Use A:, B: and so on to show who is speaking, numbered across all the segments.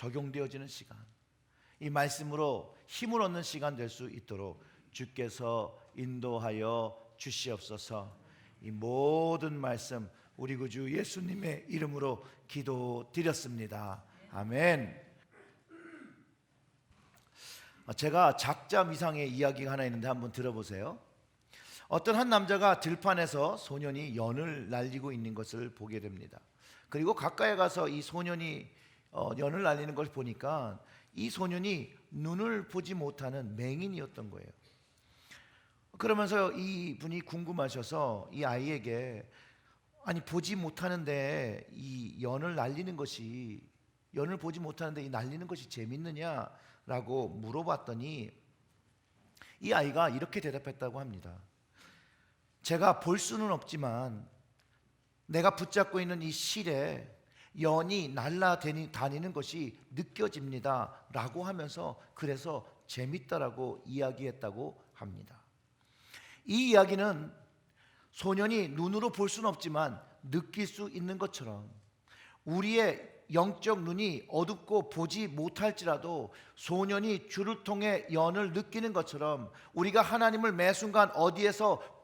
A: 적용되어지는 시간, 이 말씀으로 힘을 얻는 시간 될 수 있도록 주께서 인도하여 주시옵소서. 이 모든 말씀 우리 구주 예수님의 이름으로 기도드렸습니다. 아멘. 제가 작자 미상의 이야기가 하나 있는데 한번 들어보세요. 어떤 한 남자가 들판에서 소년이 연을 날리고 있는 것을 보게 됩니다. 그리고 가까이 가서 이 소년이 연을 날리는 것을 보니까 이 소년이 눈을 보지 못하는 맹인이었던 거예요. 그러면서 이 분이 궁금하셔서 이 아이에게, 아니 보지 못하는데 이 연을 날리는 것이, 연을 보지 못하는데 이 날리는 것이 재밌느냐라고 물어봤더니 이 아이가 이렇게 대답했다고 합니다. 제가 볼 수는 없지만 내가 붙잡고 있는 이 실에 연이 날아다니는 것이 느껴집니다 라고 하면서 그래서 재밌다라고 이야기했다고 합니다. 이 이야기는 소년이 눈으로 볼 수는 없지만 느낄 수 있는 것처럼 우리의 영적 눈이 어둡고 보지 못할지라도 소년이 주를 통해 연을 느끼는 것처럼 우리가 하나님을 매 순간 어디에서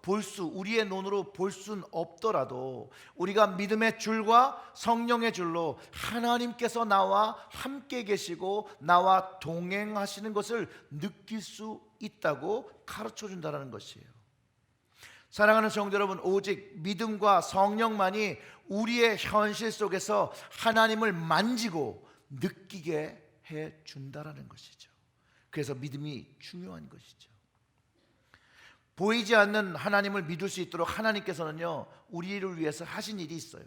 A: 우리의 눈으로 볼 수는 없더라도 우리가 믿음의 줄과 성령의 줄로 하나님께서 나와 함께 계시고 나와 동행하시는 것을 느낄 수 있다고 가르쳐 준다는 것이에요. 사랑하는 성도 여러분, 오직 믿음과 성령만이 우리의 현실 속에서 하나님을 만지고 느끼게 해 준다라는 것이죠. 그래서 믿음이 중요한 것이죠. 보이지 않는 하나님을 믿을 수 있도록 하나님께서는요, 우리를 위해서 하신 일이 있어요.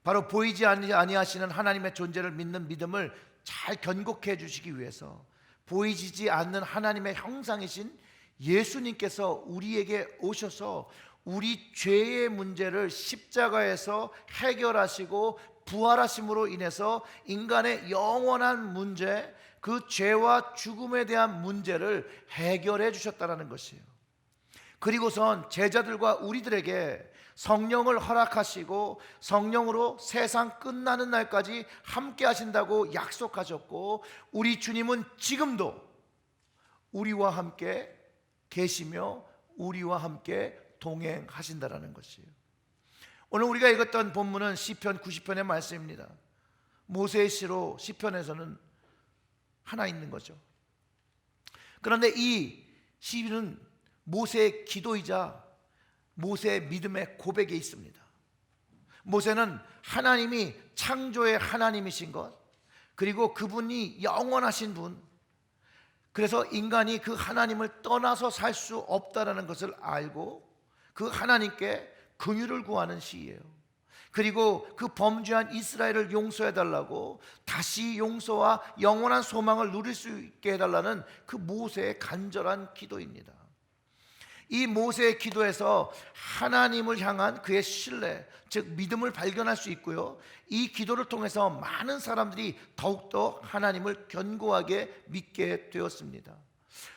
A: 바로 보이지 아니하시는 하나님의 존재를 믿는 믿음을 잘 견고케 해주시기 위해서 보이지 않는 하나님의 형상이신 예수님께서 우리에게 오셔서 우리 죄의 문제를 십자가에서 해결하시고 부활하심으로 인해서 인간의 영원한 문제, 그 죄와 죽음에 대한 문제를 해결해 주셨다는 것이에요. 그리고선 제자들과 우리들에게 성령을 허락하시고 성령으로 세상 끝나는 날까지 함께 하신다고 약속하셨고, 우리 주님은 지금도 우리와 함께 계시며 우리와 함께 동행하신다라는 것이에요. 오늘 우리가 읽었던 본문은 시편 90편의 말씀입니다. 모세의 시로 시편에서는 하나 있는 거죠. 그런데 이 시는 모세의 기도이자 모세의 믿음의 고백에 있습니다. 모세는 하나님이 창조의 하나님이신 것, 그리고 그분이 영원하신 분, 그래서 인간이 그 하나님을 떠나서 살 수 없다라는 것을 알고 그 하나님께 긍휼을 구하는 시예요. 그리고 그 범죄한 이스라엘을 용서해달라고, 다시 용서와 영원한 소망을 누릴 수 있게 해달라는 그 모세의 간절한 기도입니다. 이 모세의 기도에서 하나님을 향한 그의 신뢰, 즉 믿음을 발견할 수 있고요, 이 기도를 통해서 많은 사람들이 더욱더 하나님을 견고하게 믿게 되었습니다.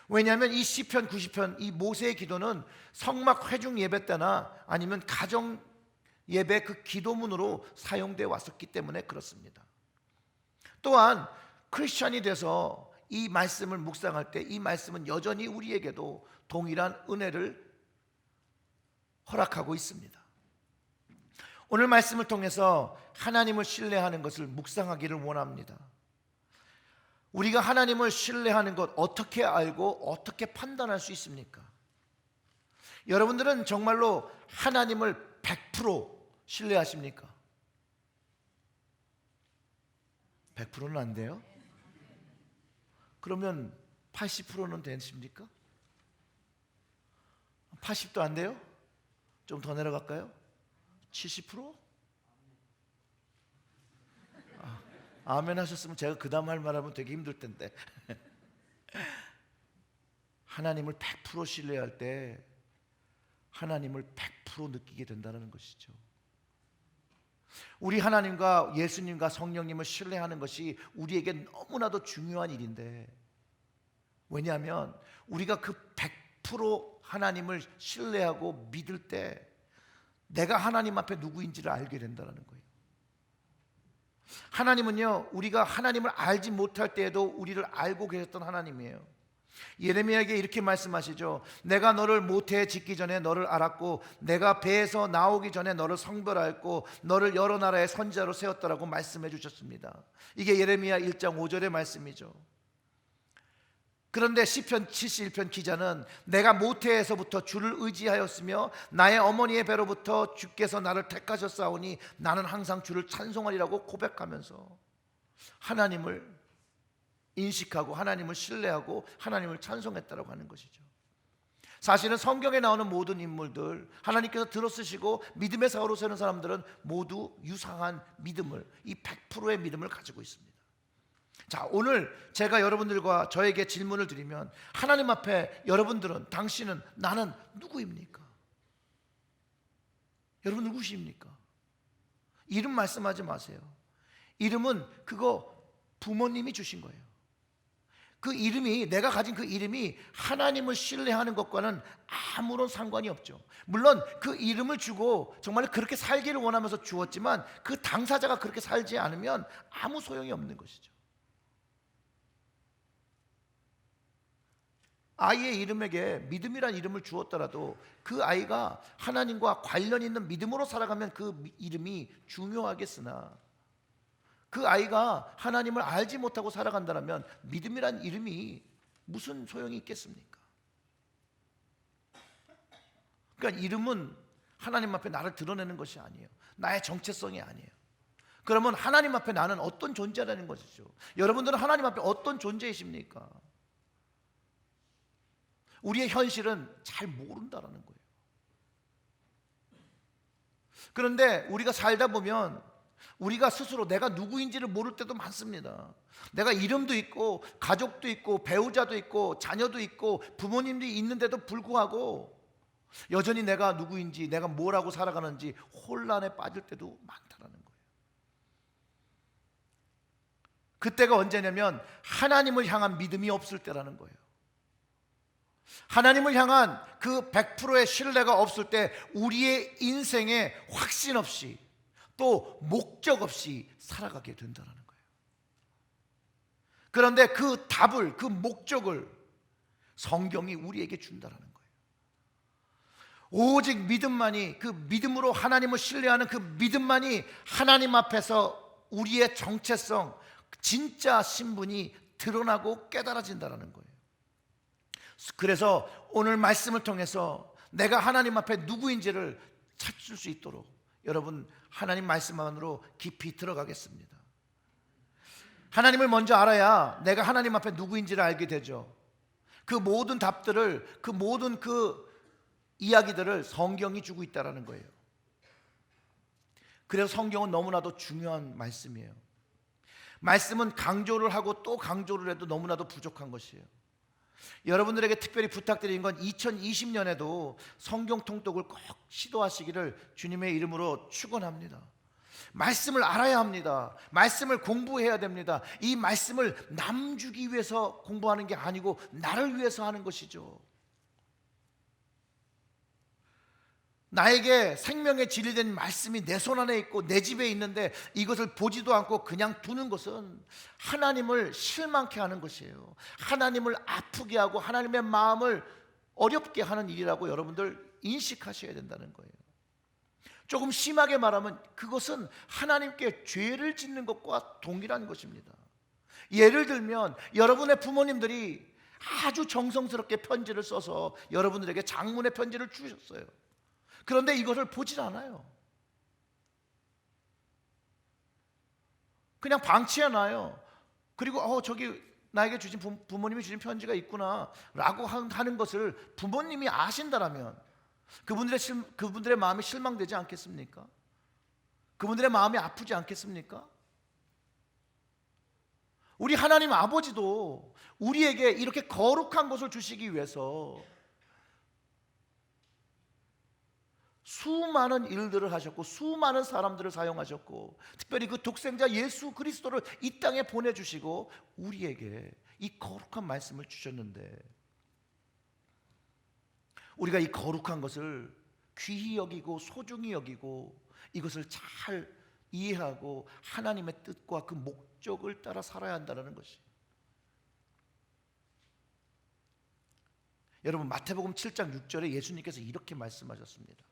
A: 왜냐하면 이 시편 90편, 이 모세의 기도는 성막 회중 예배 때나 아니면 가정 예배 그 기도문으로 사용되어 왔었기 때문에 그렇습니다. 또한 크리스찬이 돼서 이 말씀을 묵상할 때 이 말씀은 여전히 우리에게도 동일한 은혜를 허락하고 있습니다. 오늘 말씀을 통해서 하나님을 신뢰하는 것을 묵상하기를 원합니다. 우리가 하나님을 신뢰하는 것 어떻게 알고 어떻게 판단할 수 있습니까? 여러분들은 정말로 하나님을 100% 신뢰하십니까? 100%는 안 돼요? 그러면 80%는 되십니까? 80도 안 돼요? 좀 더 내려갈까요? 70%? 아멘 하셨으면 제가 그 다음 할 말하면 되게 힘들 텐데. 하나님을 100% 신뢰할 때 하나님을 100% 느끼게 된다는 것이죠. 우리 하나님과 예수님과 성령님을 신뢰하는 것이 우리에게 너무나도 중요한 일인데, 왜냐하면 우리가 그 100% 하나님을 신뢰하고 믿을 때 내가 하나님 앞에 누구인지를 알게 된다는 거예요. 하나님은요, 우리가 하나님을 알지 못할 때에도 우리를 알고 계셨던 하나님이에요. 예레미야에게 이렇게 말씀하시죠. 내가 너를 모태에 짓기 전에 너를 알았고 내가 배에서 나오기 전에 너를 성별하였고 너를 여러 나라의 선지자로 세웠다라고 말씀해 주셨습니다. 이게 예레미야 1장 5절의 말씀이죠. 그런데 시편 71편 기자는 내가 모태에서부터 주를 의지하였으며 나의 어머니의 배로부터 주께서 나를 택하셨사오니 나는 항상 주를 찬송하리라고 고백하면서 하나님을 인식하고 하나님을 신뢰하고 하나님을 찬송했다라고 하는 것이죠. 사실은 성경에 나오는 모든 인물들, 하나님께서 들어쓰시고 믿음의 사고로 세는 사람들은 모두 유사한 믿음을, 이 100%의 믿음을 가지고 있습니다. 자, 오늘 제가 여러분들과 저에게 질문을 드리면 하나님 앞에 여러분들은, 당신은, 나는 누구입니까? 여러분 누구십니까? 이름 말씀하지 마세요. 이름은 그거 부모님이 주신 거예요. 그 이름이, 내가 가진 그 이름이 하나님을 신뢰하는 것과는 아무런 상관이 없죠. 물론 그 이름을 주고 정말 그렇게 살기를 원하면서 주었지만 그 당사자가 그렇게 살지 않으면 아무 소용이 없는 것이죠. 아이의 이름에게 믿음이란 이름을 주었더라도 그 아이가 하나님과 관련 있는 믿음으로 살아가면 그 이름이 중요하겠으나 그 아이가 하나님을 알지 못하고 살아간다면 믿음이란 이름이 무슨 소용이 있겠습니까? 그러니까 이름은 하나님 앞에 나를 드러내는 것이 아니에요. 나의 정체성이 아니에요. 그러면 하나님 앞에 나는 어떤 존재라는 것이죠. 여러분들은 하나님 앞에 어떤 존재이십니까? 우리의 현실은 잘 모른다라는 거예요. 그런데 우리가 살다 보면 우리가 스스로 내가 누구인지를 모를 때도 많습니다. 내가 이름도 있고 가족도 있고 배우자도 있고 자녀도 있고 부모님도 있는데도 불구하고 여전히 내가 누구인지, 내가 뭐라고 살아가는지 혼란에 빠질 때도 많다라는 거예요. 그때가 언제냐면 하나님을 향한 믿음이 없을 때라는 거예요. 하나님을 향한 그 100%의 신뢰가 없을 때 우리의 인생에 확신 없이 또 목적 없이 살아가게 된다는 거예요. 그런데 그 답을, 그 목적을 성경이 우리에게 준다는 거예요. 오직 믿음만이, 그 믿음으로 하나님을 신뢰하는 그 믿음만이 하나님 앞에서 우리의 정체성, 진짜 신분이 드러나고 깨달아진다는 거예요. 그래서 오늘 말씀을 통해서 내가 하나님 앞에 누구인지를 찾을 수 있도록 여러분 하나님 말씀 안으로 깊이 들어가겠습니다. 하나님을 먼저 알아야 내가 하나님 앞에 누구인지를 알게 되죠. 그 모든 답들을, 그 모든 그 이야기들을 성경이 주고 있다는 거예요. 그래서 성경은 너무나도 중요한 말씀이에요. 말씀은 강조를 하고 또 강조를 해도 너무나도 부족한 것이에요. 여러분들에게 특별히 부탁드리는 건 2020년에도 성경 통독을 꼭 시도하시기를 주님의 이름으로 축원합니다. 말씀을 알아야 합니다. 말씀을 공부해야 됩니다. 이 말씀을 남 주기 위해서 공부하는 게 아니고 나를 위해서 하는 것이죠. 나에게 생명의 진리된 말씀이 내 손 안에 있고 내 집에 있는데 이것을 보지도 않고 그냥 두는 것은 하나님을 실망케 하는 것이에요. 하나님을 아프게 하고 하나님의 마음을 어렵게 하는 일이라고 여러분들 인식하셔야 된다는 거예요. 조금 심하게 말하면 그것은 하나님께 죄를 짓는 것과 동일한 것입니다. 예를 들면 여러분의 부모님들이 아주 정성스럽게 편지를 써서 여러분들에게 장문의 편지를 주셨어요. 그런데 이것을 보질 않아요. 그냥 방치해 놔요. 그리고 저기 나에게 주신 부모님이 주신 편지가 있구나 라고 하는 것을 부모님이 아신다라면 그분들의 마음이 실망되지 않겠습니까? 그분들의 마음이 아프지 않겠습니까? 우리 하나님 아버지도 우리에게 이렇게 거룩한 것을 주시기 위해서 수많은 일들을 하셨고 수많은 사람들을 사용하셨고 특별히 그 독생자 예수 그리스도를 이 땅에 보내주시고 우리에게 이 거룩한 말씀을 주셨는데 우리가 이 거룩한 것을 귀히 여기고 소중히 여기고 이것을 잘 이해하고 하나님의 뜻과 그 목적을 따라 살아야 한다는 것이. 여러분, 마태복음 7장 6절에 예수님께서 이렇게 말씀하셨습니다.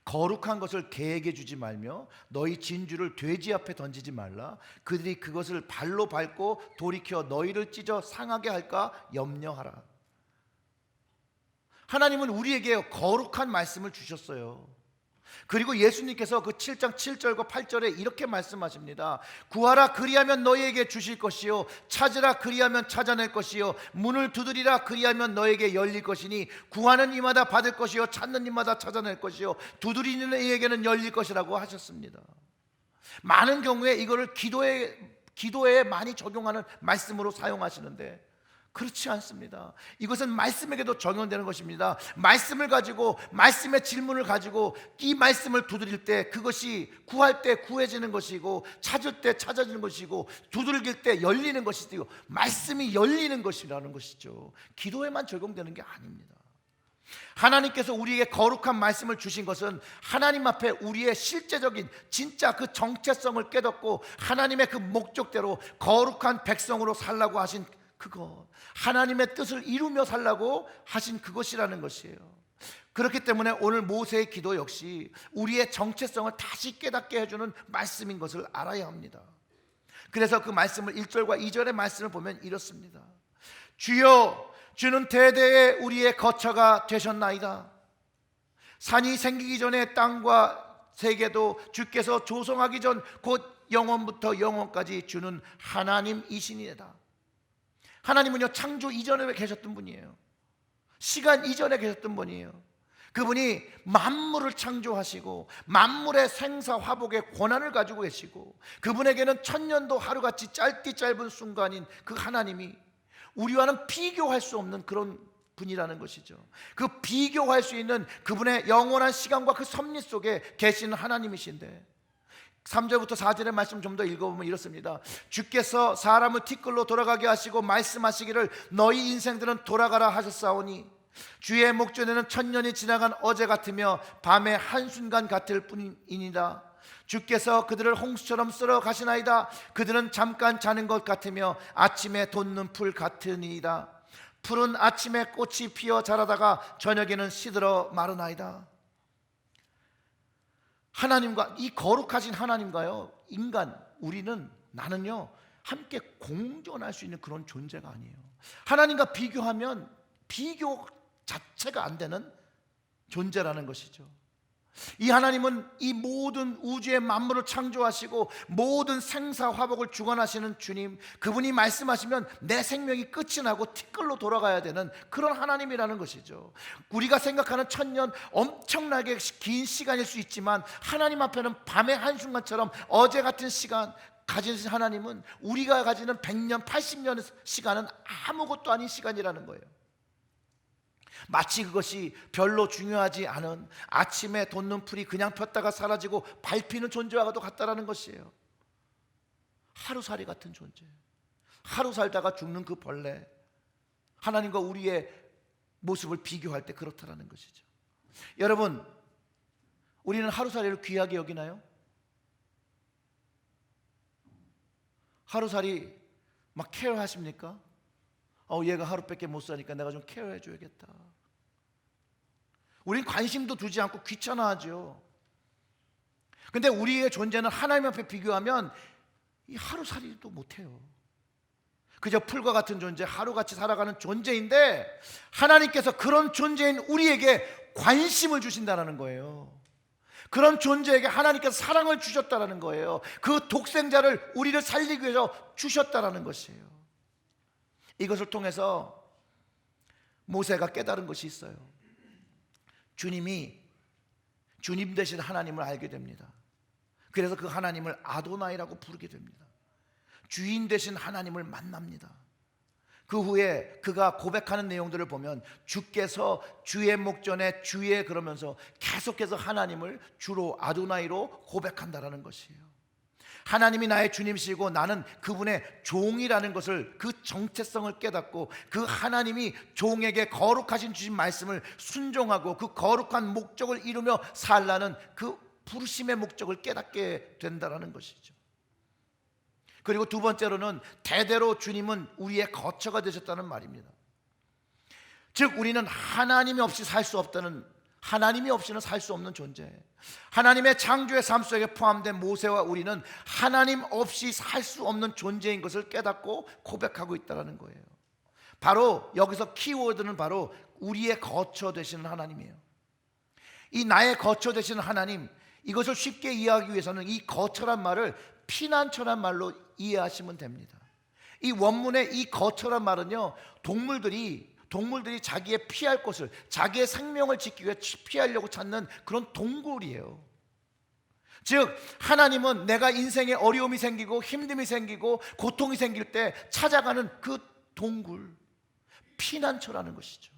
A: 거룩한 것을 개에게 주지 말며 너희 진주를 돼지 앞에 던지지 말라. 그들이 그것을 발로 밟고 돌이켜 너희를 찢어 상하게 할까 염려하라. 하나님은 우리에게 거룩한 말씀을 주셨어요. 그리고 예수님께서 그 7장 7절과 8절에 이렇게 말씀하십니다. 구하라 그리하면 너희에게 주실 것이요 찾으라 그리하면 찾아낼 것이요 문을 두드리라 그리하면 너희에게 열릴 것이니 구하는 이마다 받을 것이요 찾는 이마다 찾아낼 것이요 두드리는 이에게는 열릴 것이라고 하셨습니다. 많은 경우에 이거를 기도에 많이 적용하는 말씀으로 사용하시는데 그렇지 않습니다. 이것은 말씀에게도 적용되는 것입니다. 말씀을 가지고, 말씀의 질문을 가지고 이 말씀을 두드릴 때 그것이 구할 때 구해지는 것이고, 찾을 때 찾아지는 것이고, 두들길 때 열리는 것이고, 말씀이 열리는 것이라는 것이죠. 기도에만 적용되는 게 아닙니다. 하나님께서 우리에게 거룩한 말씀을 주신 것은 하나님 앞에 우리의 실제적인 진짜 그 정체성을 깨닫고 하나님의 그 목적대로 거룩한 백성으로 살라고 하신 그것, 하나님의 뜻을 이루며 살라고 하신 그것이라는 것이에요. 그렇기 때문에 오늘 모세의 기도 역시 우리의 정체성을 다시 깨닫게 해주는 말씀인 것을 알아야 합니다. 그래서 그 말씀을 1절과 2절의 말씀을 보면 이렇습니다. 주여 주는 대대에 우리의 거처가 되셨나이다. 산이 생기기 전에 땅과 세계도 주께서 조성하기 전 곧 영원부터 영원까지 주는 하나님이시니이다. 하나님은요 창조 이전에 계셨던 분이에요. 시간 이전에 계셨던 분이에요. 그분이 만물을 창조하시고 만물의 생사화복의 권한을 가지고 계시고 그분에게는 천년도 하루같이 짧디 짧은 순간인 그 하나님이 우리와는 비교할 수 없는 그런 분이라는 것이죠. 그 비교할 수 있는 그분의 영원한 시간과 그 섭리 속에 계시는 하나님이신데 3절부터 4절의 말씀 좀 더 읽어보면 이렇습니다. 주께서 사람을 티끌로 돌아가게 하시고 말씀하시기를 너희 인생들은 돌아가라 하셨사오니 주의 목전에는 천년이 지나간 어제 같으며 밤의 한순간 같을 뿐이니라. 주께서 그들을 홍수처럼 쓸어 가시나이다. 그들은 잠깐 자는 것 같으며 아침에 돋는 풀 같으니이다. 풀은 아침에 꽃이 피어 자라다가 저녁에는 시들어 마르나이다. 하나님과, 이 거룩하신 하나님과요 인간, 나는요 함께 공존할 수 있는 그런 존재가 아니에요. 하나님과 비교하면 비교 자체가 안 되는 존재라는 것이죠. 이 하나님은 이 모든 우주의 만물을 창조하시고 모든 생사화복을 주관하시는 주님, 그분이 말씀하시면 내 생명이 끝이 나고 티끌로 돌아가야 되는 그런 하나님이라는 것이죠. 우리가 생각하는 천년 엄청나게 긴 시간일 수 있지만 하나님 앞에는 밤의 한순간처럼 어제 같은 시간 가진 하나님은 우리가 가지는 100년, 80년의 시간은 아무것도 아닌 시간이라는 거예요. 마치 그것이 별로 중요하지 않은 아침에 돋는 풀이 그냥 폈다가 사라지고 밟히는 존재와도 같다라는 것이에요. 하루살이 같은 존재, 하루 살다가 죽는 그 벌레, 하나님과 우리의 모습을 비교할 때 그렇다라는 것이죠. 여러분, 우리는 하루살이를 귀하게 여기나요? 하루살이 막 케어하십니까? 얘가 하루밖에 못 사니까 내가 좀 케어해 줘야겠다. 우린 관심도 두지 않고 귀찮아하죠. 근데 우리의 존재는 하나님 앞에 비교하면 이 하루살이도 못해요. 그저 풀과 같은 존재, 하루같이 살아가는 존재인데 하나님께서 그런 존재인 우리에게 관심을 주신다는 거예요. 그런 존재에게 하나님께서 사랑을 주셨다는 거예요. 그 독생자를 우리를 살리기 위해서 주셨다는 것이에요. 이것을 통해서 모세가 깨달은 것이 있어요. 주님이 주님 되신 하나님을 알게 됩니다. 그래서 그 하나님을 아도나이라고 부르게 됩니다. 주인 되신 하나님을 만납니다. 그 후에 그가 고백하는 내용들을 보면 주께서 주의 목전에 주의 그러면서 계속해서 하나님을 주로 아도나이로 고백한다라는 것이에요. 하나님이 나의 주님이시고 나는 그분의 종이라는 것을, 그 정체성을 깨닫고 그 하나님이 종에게 거룩하신 주신 말씀을 순종하고 그 거룩한 목적을 이루며 살라는 그 부르심의 목적을 깨닫게 된다는 것이죠. 그리고 두 번째로는 대대로 주님은 우리의 거처가 되셨다는 말입니다. 즉 우리는 하나님이 없이 살 수 없다는, 하나님이 없이는 살 수 없는 존재, 하나님의 창조의 삶 속에 포함된 모세와 우리는 하나님 없이 살 수 없는 존재인 것을 깨닫고 고백하고 있다는 거예요. 바로 여기서 키워드는 바로 우리의 거처 되시는 하나님이에요. 이 나의 거처 되시는 하나님, 이것을 쉽게 이해하기 위해서는 이 거처란 말을 피난처란 말로 이해하시면 됩니다. 이 원문의 이 거처란 말은요, 동물들이 자기의 피할 곳을, 자기의 생명을 지키기 위해 피하려고 찾는 그런 동굴이에요. 즉 하나님은 내가 인생에 어려움이 생기고 힘듦이 생기고 고통이 생길 때 찾아가는 그 동굴, 피난처라는 것이죠.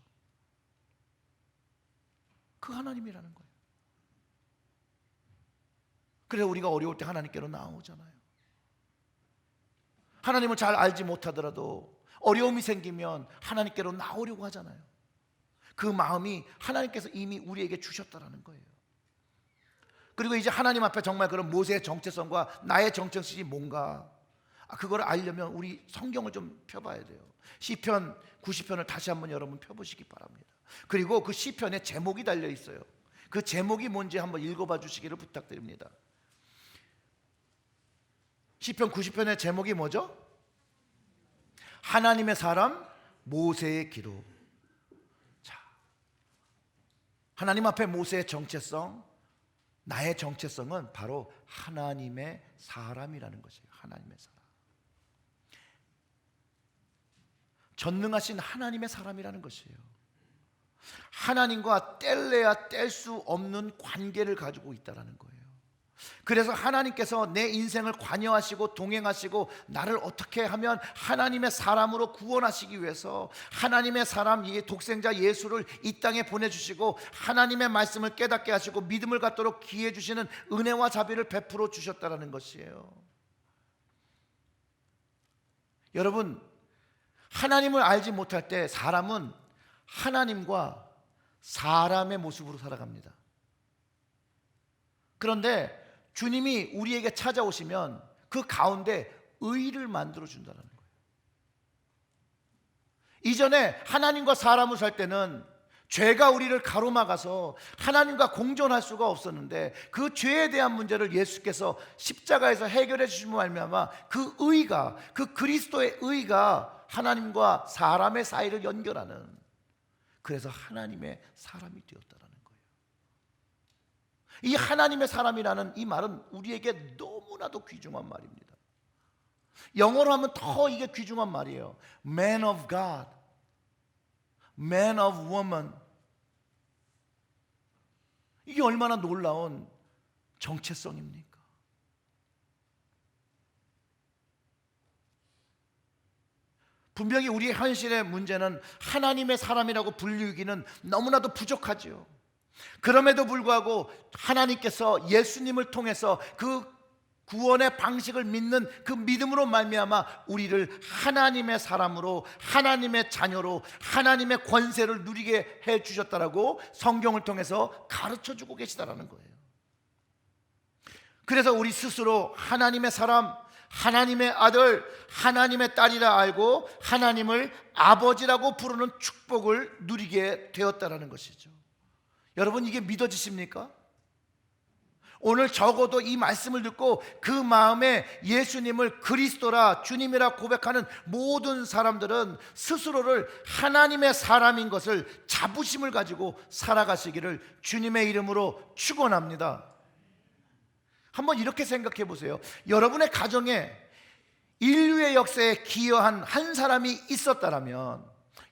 A: 그 하나님이라는 거예요. 그래서 우리가 어려울 때 하나님께로 나오잖아요. 하나님을 잘 알지 못하더라도 어려움이 생기면 하나님께로 나오려고 하잖아요. 그 마음이 하나님께서 이미 우리에게 주셨다는 거예요. 그리고 이제 하나님 앞에 정말 그런 모세의 정체성과 나의 정체성이 뭔가, 그걸 알려면 우리 성경을 좀 펴봐야 돼요. 시편 90편을 다시 한번 여러분 펴보시기 바랍니다. 그리고 그 시편에 제목이 달려 있어요. 그 제목이 뭔지 한번 읽어봐 주시기를 부탁드립니다. 시편 90편의 제목이 뭐죠? 하나님의 사람 모세의 기록. 자, 하나님 앞에 모세의 정체성, 나의 정체성은 바로 하나님의 사람이라는 것이에요. 하나님의 사람, 전능하신 하나님의 사람이라는 것이에요. 하나님과 뗄래야 뗄 수 없는 관계를 가지고 있다는 거예요. 그래서 하나님께서 내 인생을 관여하시고 동행하시고 나를 어떻게 하면 하나님의 사람으로 구원하시기 위해서 하나님의 사람, 독생자 예수를 이 땅에 보내주시고 하나님의 말씀을 깨닫게 하시고 믿음을 갖도록 기회 주시는 은혜와 자비를 베풀어 주셨다는 것이에요. 여러분, 하나님을 알지 못할 때 사람은 하나님과 사람의 모습으로 살아갑니다. 그런데 주님이 우리에게 찾아오시면 그 가운데 의를 만들어 준다는 거예요. 이전에 하나님과 사람을 살 때는 죄가 우리를 가로막아서 하나님과 공존할 수가 없었는데 그 죄에 대한 문제를 예수께서 십자가에서 해결해 주심으로 말미암아 그 의가, 그 그리스도의 의가 하나님과 사람의 사이를 연결하는, 그래서 하나님의 사람이 되었다라는 거예요. 이 하나님의 사람이라는 이 말은 우리에게 너무나도 귀중한 말입니다. 영어로 하면 더 이게 귀중한 말이에요. Man of God, Man of Woman. 이게 얼마나 놀라운 정체성입니까? 분명히 우리의 현실의 문제는 하나님의 사람이라고 불리기는 너무나도 부족하지요. 그럼에도 불구하고 하나님께서 예수님을 통해서 그 구원의 방식을 믿는 그 믿음으로 말미암아 우리를 하나님의 사람으로, 하나님의 자녀로, 하나님의 권세를 누리게 해 주셨다라고 성경을 통해서 가르쳐 주고 계시다라는 거예요. 그래서 우리 스스로 하나님의 사람, 하나님의 아들, 하나님의 딸이라 알고 하나님을 아버지라고 부르는 축복을 누리게 되었다라는 것이죠. 여러분, 이게 믿어지십니까? 오늘 적어도 이 말씀을 듣고 그 마음에 예수님을 그리스도라, 주님이라 고백하는 모든 사람들은 스스로를 하나님의 사람인 것을 자부심을 가지고 살아가시기를 주님의 이름으로 축원합니다. 한번 이렇게 생각해 보세요. 여러분의 가정에 인류의 역사에 기여한 한 사람이 있었다면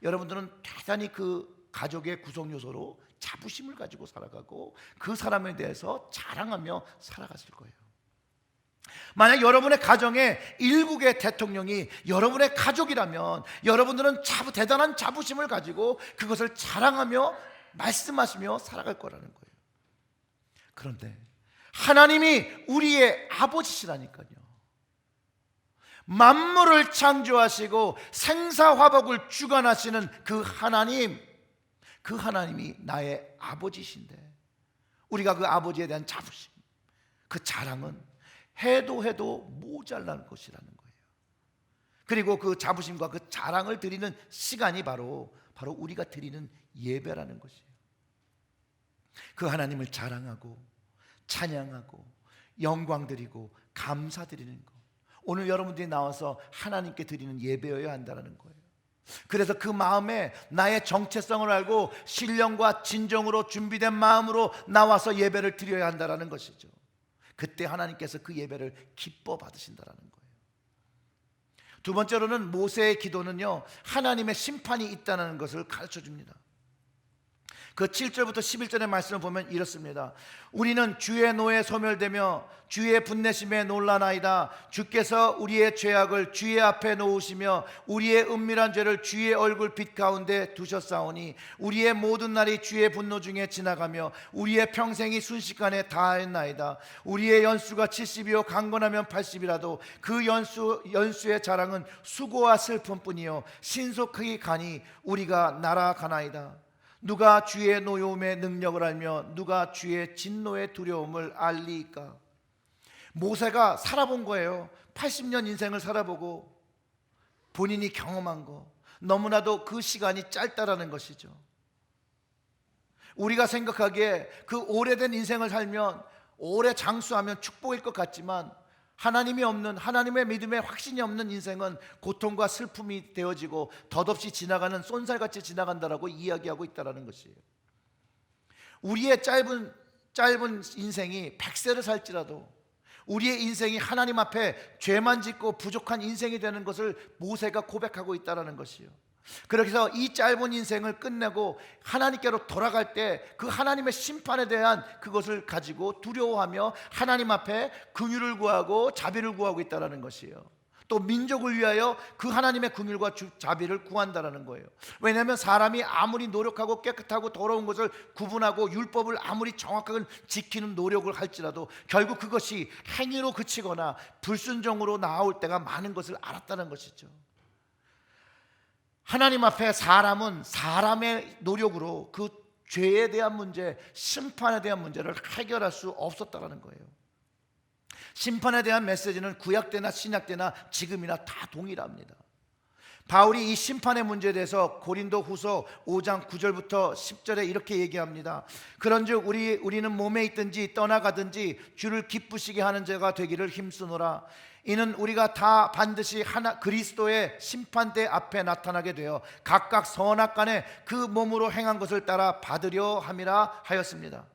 A: 여러분들은 대단히 그 가족의 구성 요소로 자부심을 가지고 살아가고 그 사람에 대해서 자랑하며 살아갔을 거예요. 만약 여러분의 가정에 일국의 대통령이 여러분의 가족이라면 여러분들은 대단한 자부심을 가지고 그것을 자랑하며 말씀하시며 살아갈 거라는 거예요. 그런데 하나님이 우리의 아버지시라니까요. 만물을 창조하시고 생사화복을 주관하시는 그 하나님이 나의 아버지신데 우리가 그 아버지에 대한 자부심, 그 자랑은 해도 해도 모자란 것이라는 거예요. 그리고 그 자부심과 그 자랑을 드리는 시간이 바로 우리가 드리는 예배라는 것이에요. 그 하나님을 자랑하고 찬양하고 영광 드리고 감사 드리는 것, 오늘 여러분들이 나와서 하나님께 드리는 예배여야 한다는 거예요. 그래서 그 마음에 나의 정체성을 알고 신령과 진정으로 준비된 마음으로 나와서 예배를 드려야 한다는 것이죠. 그때 하나님께서 그 예배를 기뻐 받으신다는 거예요. 두 번째로는 모세의 기도는요, 하나님의 심판이 있다는 것을 가르쳐 줍니다. 그 7절부터 11절의 말씀을 보면 이렇습니다. 우리는 주의 노에 소멸되며 주의 분내심에 놀라나이다. 주께서 우리의 죄악을 주의 앞에 놓으시며 우리의 은밀한 죄를 주의 얼굴 빛 가운데 두셨사오니 우리의 모든 날이 주의 분노 중에 지나가며 우리의 평생이 순식간에 다하였나이다. 우리의 연수가 70이요 강건하면 80이라도 그 연수의 자랑은 수고와 슬픔뿐이요 신속하게 가니 우리가 날아가나이다. 누가 주의 노여움의 능력을 알며 누가 주의 진노의 두려움을 알리까? 모세가 살아본 거예요. 80년 인생을 살아보고 본인이 경험한 거, 너무나도 그 시간이 짧다라는 것이죠. 우리가 생각하기에 그 오래된 인생을 살면, 오래 장수하면 축복일 것 같지만 하나님이 없는, 하나님의 믿음에 확신이 없는 인생은 고통과 슬픔이 되어지고 덧없이 지나가는 쏜살같이 지나간다라고 이야기하고 있다는 것이에요. 우리의 짧은 인생이 100세를 살지라도 우리의 인생이 하나님 앞에 죄만 짓고 부족한 인생이 되는 것을 모세가 고백하고 있다는 것이에요. 그래서 이 짧은 인생을 끝내고 하나님께로 돌아갈 때 그 하나님의 심판에 대한 그것을 가지고 두려워하며 하나님 앞에 긍휼을 구하고 자비를 구하고 있다는 것이에요. 또 민족을 위하여 그 하나님의 긍휼과 자비를 구한다는 거예요. 왜냐하면 사람이 아무리 노력하고 깨끗하고 더러운 것을 구분하고 율법을 아무리 정확하게 지키는 노력을 할지라도 결국 그것이 행위로 그치거나 불순종으로 나올 때가 많은 것을 알았다는 것이죠. 하나님 앞에 사람은 사람의 노력으로 그 죄에 대한 문제, 심판에 대한 문제를 해결할 수 없었다는 거예요. 심판에 대한 메시지는 구약 때나 신약 때나 지금이나 다 동일합니다. 바울이 이 심판의 문제에 대해서 고린도 후서 5장 9절부터 10절에 이렇게 얘기합니다. 그런즉 우리는 몸에 있든지 떠나가든지 주를 기쁘시게 하는 자가 되기를 힘쓰노라. 이는 우리가 다 반드시 그리스도의 심판대 앞에 나타나게 되어 각각 선악간에 그 몸으로 행한 것을 따라 받으려 함이라 하였습니다.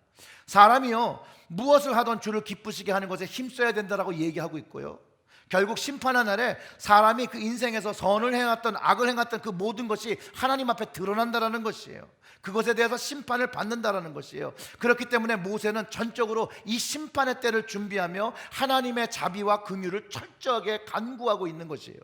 A: 사람이요 무엇을 하던 주를 기쁘시게 하는 것에 힘써야 된다라고 얘기하고 있고요, 결국 심판의 날에 사람이 그 인생에서 선을 행했던 악을 행했던 그 모든 것이 하나님 앞에 드러난다라는 것이에요. 그것에 대해서 심판을 받는다라는 것이에요. 그렇기 때문에 모세는 전적으로 이 심판의 때를 준비하며 하나님의 자비와 긍휼을 철저하게 간구하고 있는 것이에요.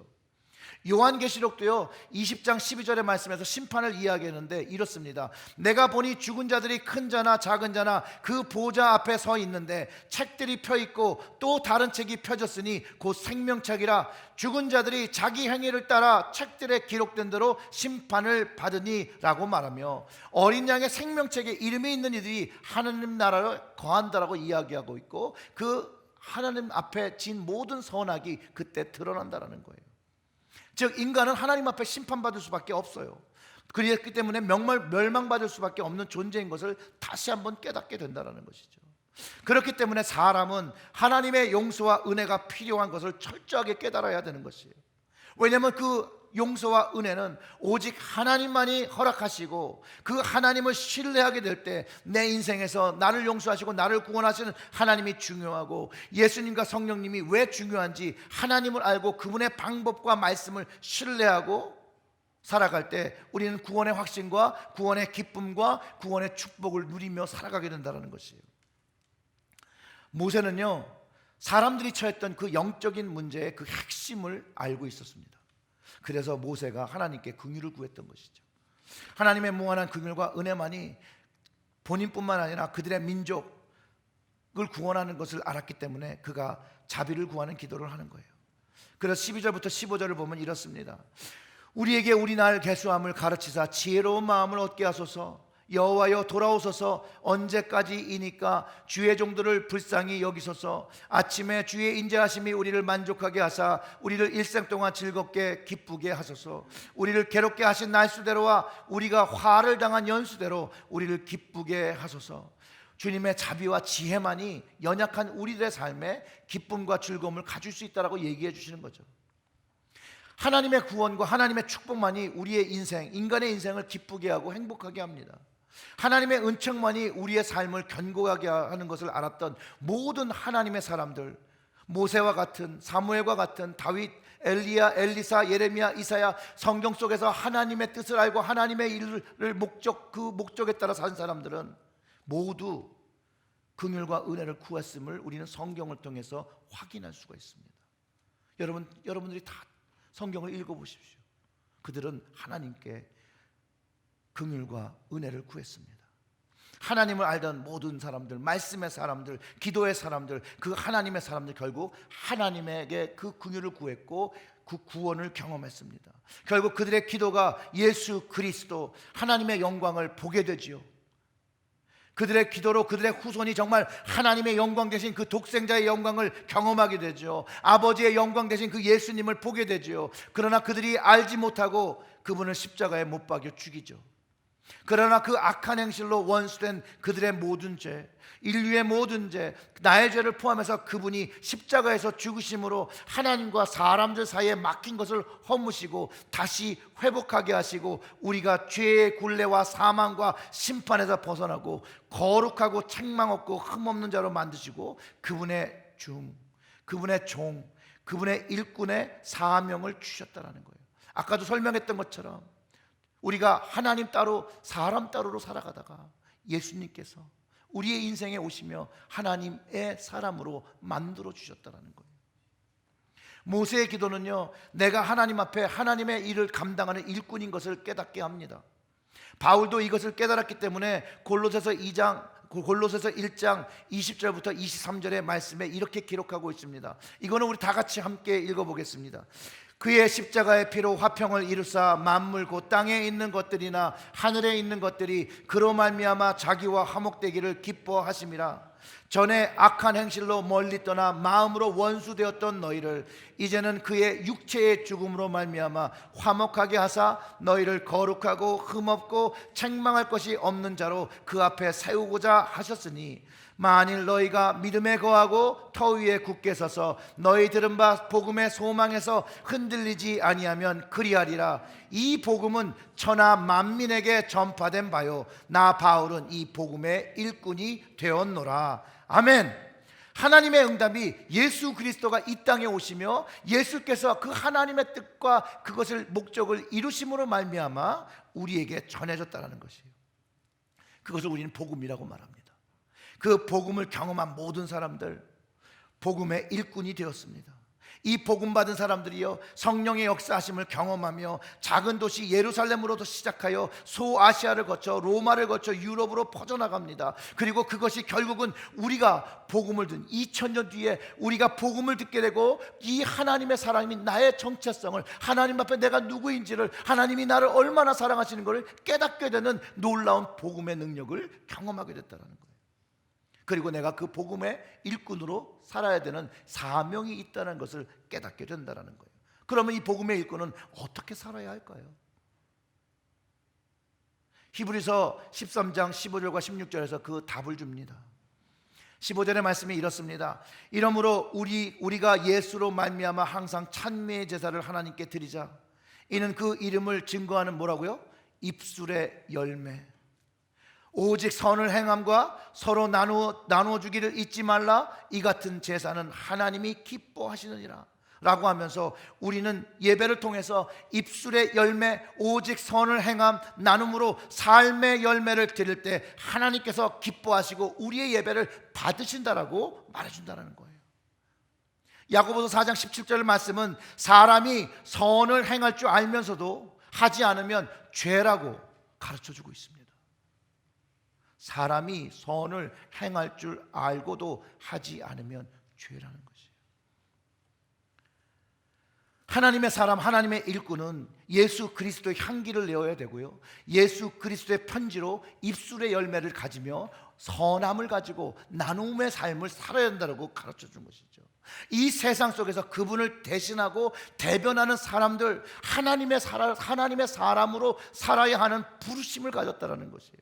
A: 요한계시록도요 20장 12절의 말씀에서 심판을 이야기하는데 이렇습니다. 내가 보니 죽은 자들이 큰 자나 작은 자나 그 보좌 앞에 서 있는데 책들이 펴 있고 또 다른 책이 펴졌으니 곧 생명책이라. 죽은 자들이 자기 행위를 따라 책들에 기록된 대로 심판을 받으니 라고 말하며 어린 양의 생명책에 이름이 있는 이들이 하나님 나라를 거한다라고 이야기하고 있고 그 하나님 앞에 진 모든 선악이 그때 드러난다는 거예요. 즉 인간은 하나님 앞에 심판받을 수밖에 없어요. 그렇기 때문에 멸망받을 수밖에 없는 존재인 것을 다시 한번 깨닫게 된다는 것이죠. 그렇기 때문에 사람은 하나님의 용서와 은혜가 필요한 것을 철저하게 깨달아야 되는 것이에요. 왜냐하면 그 용서와 은혜는 오직 하나님만이 허락하시고 그 하나님을 신뢰하게 될 때 내 인생에서 나를 용서하시고 나를 구원하시는 하나님이 중요하고 예수님과 성령님이 왜 중요한지 하나님을 알고 그분의 방법과 말씀을 신뢰하고 살아갈 때 우리는 구원의 확신과 구원의 기쁨과 구원의 축복을 누리며 살아가게 된다는 것이에요. 모세는요 사람들이 처했던 그 영적인 문제의 그 핵심을 알고 있었습니다. 그래서 모세가 하나님께 긍휼을 구했던 것이죠. 하나님의 무한한 긍휼과 은혜만이 본인뿐만 아니라 그들의 민족을 구원하는 것을 알았기 때문에 그가 자비를 구하는 기도를 하는 거예요. 그래서 12절부터 15절을 보면 이렇습니다. 우리에게 우리 날 계수함을 가르치사 지혜로운 마음을 얻게 하소서. 여호와여 돌아오소서. 언제까지이니까 주의 종들을 불쌍히 여기소서. 아침에 주의 인자하심이 우리를 만족하게 하사 우리를 일생 동안 즐겁게 기쁘게 하소서. 우리를 괴롭게 하신 날수대로와 우리가 화를 당한 연수대로 우리를 기쁘게 하소서. 주님의 자비와 지혜만이 연약한 우리들의 삶에 기쁨과 즐거움을 가질 수 있다라고 얘기해 주시는 거죠. 하나님의 구원과 하나님의 축복만이 우리의 인생, 인간의 인생을 기쁘게 하고 행복하게 합니다. 하나님의 은총만이 우리의 삶을 견고하게 하는 것을 알았던 모든 하나님의 사람들, 모세와 같은, 사무엘과 같은, 다윗, 엘리야, 엘리사, 예레미야, 이사야, 성경 속에서 하나님의 뜻을 알고 하나님의 일을 그 목적에 따라 산 사람들은 모두 긍휼과 은혜를 구했음을 우리는 성경을 통해서 확인할 수가 있습니다. 여러분들이 다 성경을 읽어보십시오. 그들은 하나님께 긍휼과 은혜를 구했습니다. 하나님을 알던 모든 사람들, 말씀의 사람들, 기도의 사람들, 그 하나님의 사람들 결국 하나님에게 그 긍휼을 구했고 그 구원을 경험했습니다. 결국 그들의 기도가 예수 그리스도 하나님의 영광을 보게 되지요. 그들의 기도로 그들의 후손이 정말 하나님의 영광 대신 그 독생자의 영광을 경험하게 되죠. 아버지의 영광 대신 그 예수님을 보게 되죠. 그러나 그들이 알지 못하고 그분을 십자가에 못 박여 죽이죠. 그러나 그 악한 행실로 원수된 그들의 모든 죄, 인류의 모든 죄, 나의 죄를 포함해서 그분이 십자가에서 죽으심으로 하나님과 사람들 사이에 막힌 것을 허무시고 다시 회복하게 하시고 우리가 죄의 굴레와 사망과 심판에서 벗어나고 거룩하고 책망 없고 흠없는 자로 만드시고 그분의 그분의 종, 그분의 일꾼의 사명을 주셨다라는 거예요. 아까도 설명했던 것처럼 우리가 하나님 따로 사람 따로로 살아가다가 예수님께서 우리의 인생에 오시며 하나님의 사람으로 만들어 주셨다는 거예요. 모세의 기도는요, 내가 하나님 앞에 하나님의 일을 감당하는 일꾼인 것을 깨닫게 합니다. 바울도 이것을 깨달았기 때문에 골로새서 1장 20절부터 23절의 말씀에 이렇게 기록하고 있습니다. 이거는 우리 다 같이 함께 읽어보겠습니다. 그의 십자가의 피로 화평을 이루사 만물 곧 땅에 있는 것들이나 하늘에 있는 것들이 그로 말미암아 자기와 화목되기를 기뻐하심이라. 전에 악한 행실로 멀리 떠나 마음으로 원수되었던 너희를 이제는 그의 육체의 죽음으로 말미암아 화목하게 하사 너희를 거룩하고 흠없고 책망할 것이 없는 자로 그 앞에 세우고자 하셨으니 만일 너희가 믿음에 거하고 터 위에 굳게 서서 너희 들은 바 복음의 소망에서 흔들리지 아니하면 그리하리라. 이 복음은 천하 만민에게 전파된 바요 나 바울은 이 복음의 일꾼이 되었노라. 아멘. 하나님의 응답이 예수 그리스도가 이 땅에 오시며 예수께서 그 하나님의 뜻과 그것을 목적을 이루심으로 말미암아 우리에게 전해졌다는 것이에요. 그것을 우리는 복음이라고 말합니다. 그 복음을 경험한 모든 사람들 복음의 일꾼이 되었습니다. 이 복음 받은 사람들이요 성령의 역사하심을 경험하며 작은 도시 예루살렘으로부터 시작하여 소아시아를 거쳐 로마를 거쳐 유럽으로 퍼져나갑니다. 그리고 그것이 결국은 우리가 복음을 듣는 2000년 뒤에 우리가 복음을 듣게 되고 이 하나님의 사랑이 나의 정체성을 하나님 앞에 내가 누구인지를 하나님이 나를 얼마나 사랑하시는 것을 깨닫게 되는 놀라운 복음의 능력을 경험하게 됐다는 거예요. 그리고 내가 그 복음의 일꾼으로 살아야 되는 사명이 있다는 것을 깨닫게 된다는 거예요. 그러면 이 복음의 일꾼은 어떻게 살아야 할까요? 히브리서 13장 15절과 16절에서 그 답을 줍니다. 15절의 말씀이 이렇습니다. 이러므로 우리가 예수로 말미암아 항상 찬미의 제사를 하나님께 드리자. 이는 그 이름을 증거하는 뭐라고요? 입술의 열매. 오직 선을 행함과 서로 나누어 주기를 잊지 말라. 이 같은 제사는 하나님이 기뻐하시느니라 라고 하면서 우리는 예배를 통해서 입술의 열매, 오직 선을 행함, 나눔으로 삶의 열매를 드릴 때 하나님께서 기뻐하시고 우리의 예배를 받으신다라고 말해준다는 거예요. 야고보서 4장 17절 말씀은 사람이 선을 행할 줄 알면서도 하지 않으면 죄라고 가르쳐주고 있습니다. 사람이 선을 행할 줄 알고도 하지 않으면 죄라는 것이에요. 하나님의 사람, 하나님의 일꾼은 예수 그리스도의 향기를 내어야 되고요, 예수 그리스도의 편지로 입술의 열매를 가지며 선함을 가지고 나눔의 삶을 살아야 한다고 가르쳐 준 것이죠. 이 세상 속에서 그분을 대신하고 대변하는 사람들, 하나님의 사람으로 살아야 하는 부르심을 가졌다는 것이에요.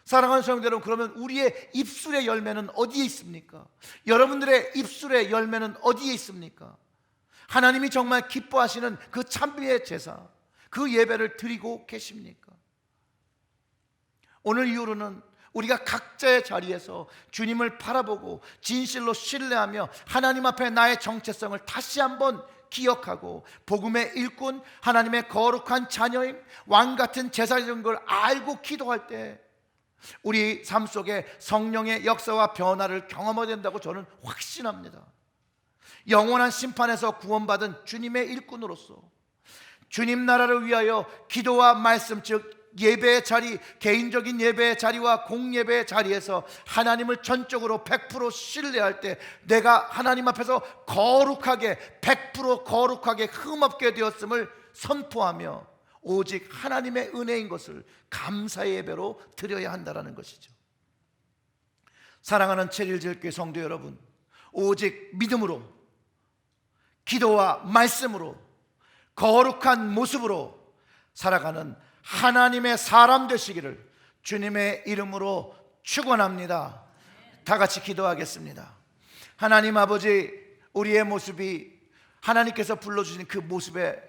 A: 사랑하는 성도 여러분, 그러면 우리의 입술의 열매는 어디에 있습니까? 여러분들의 입술의 열매는 어디에 있습니까? 하나님이 정말 기뻐하시는 그 찬미의 제사, 그 예배를 드리고 계십니까? 오늘 이후로는 우리가 각자의 자리에서 주님을 바라보고 진실로 신뢰하며 하나님 앞에 나의 정체성을 다시 한번 기억하고 복음의 일꾼, 하나님의 거룩한 자녀임, 왕같은 제사장인 걸 알고 기도할 때 우리 삶 속에 성령의 역사와 변화를 경험하게 된다고 저는 확신합니다. 영원한 심판에서 구원받은 주님의 일꾼으로서 주님 나라를 위하여 기도와 말씀, 즉 예배의 자리, 개인적인 예배의 자리와 공예배의 자리에서 하나님을 전적으로 100% 신뢰할 때 내가 하나님 앞에서 거룩하게 100% 거룩하게 흠없게 되었음을 선포하며 오직 하나님의 은혜인 것을 감사의 예배로 드려야 한다는 것이죠. 사랑하는 체릴제일교회 성도 여러분, 오직 믿음으로, 기도와 말씀으로, 거룩한 모습으로 살아가는 하나님의 사람 되시기를 주님의 이름으로 축원합니다. 다 같이 기도하겠습니다. 하나님 아버지, 우리의 모습이 하나님께서 불러주신 그 모습에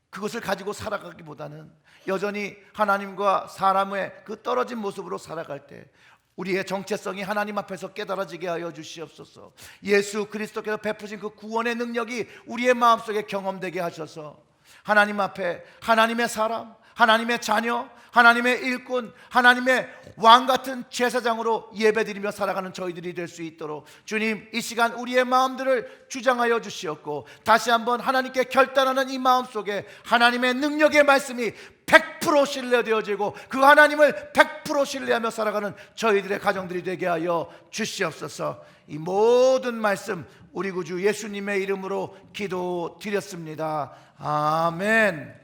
A: 그것을 가지고 살아가기보다는 여전히 하나님과 사람의 그 떨어진 모습으로 살아갈 때 우리의 정체성이 하나님 앞에서 깨달아지게 하여 주시옵소서. 예수 그리스도께서 베푸신 그 구원의 능력이 우리의 마음속에 경험되게 하셔서 하나님 앞에 하나님의 사람, 하나님의 자녀, 하나님의 일꾼, 하나님의 왕같은 제사장으로 예배드리며 살아가는 저희들이 될 수 있도록 주님, 이 시간 우리의 마음들을 주장하여 주시옵고 다시 한번 하나님께 결단하는 이 마음 속에 하나님의 능력의 말씀이 100% 신뢰되어지고 그 하나님을 100% 신뢰하며 살아가는 저희들의 가정들이 되게 하여 주시옵소서. 이 모든 말씀 우리 구주 예수님의 이름으로 기도드렸습니다. 아멘.